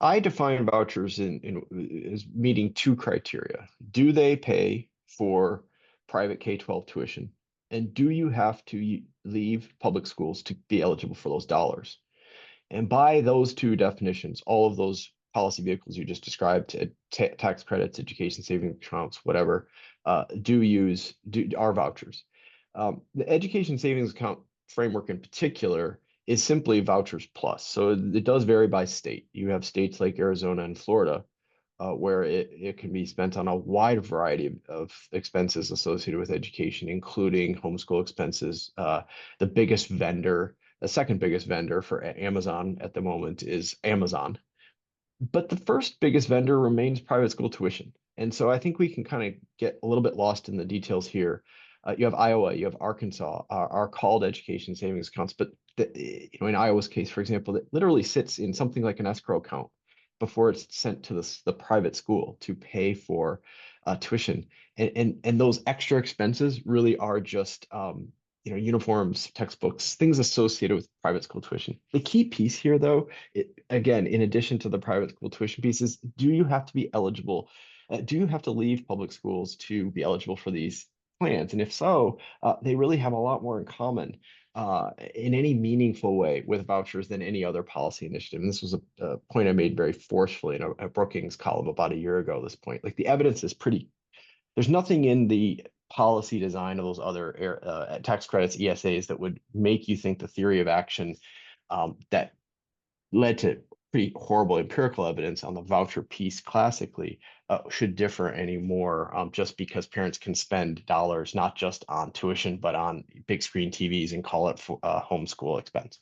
I define vouchers as meeting two criteria. Do they pay for private K-12 tuition? And do you have to leave public schools to be eligible for those dollars? And by those two definitions, all of those policy vehicles you just described, tax credits, education savings accounts, whatever, are vouchers. The education savings account framework in particular is simply vouchers plus. So it does vary by state. You have states like Arizona and Florida where it can be spent on a wide variety of expenses associated with education, including homeschool expenses. The second biggest vendor for Amazon at the moment is Amazon. But the first biggest vendor remains private school tuition. And so I think we can kind of get a little bit lost in the details here. You have Iowa, you have Arkansas, are called education savings accounts, but in Iowa's case, for example, it literally sits in something like an escrow account before it's sent to the private school to pay for tuition. And those extra expenses really are just uniforms, textbooks, things associated with private school tuition. The key piece here, though, again, in addition to the private school tuition pieces, do you have to be eligible? Do you have to leave public schools to be eligible for these plans? And if so, they really have a lot more in common in any meaningful way with vouchers than any other policy initiative. And this was a point I made very forcefully in a Brookings column about a year ago. This point, like the evidence is pretty. There's nothing in the policy design of those other tax credits, ESAs, that would make you think the theory of action that led to pretty horrible empirical evidence on the voucher piece classically should differ anymore just because parents can spend dollars not just on tuition but on big screen TVs and call it homeschool expense.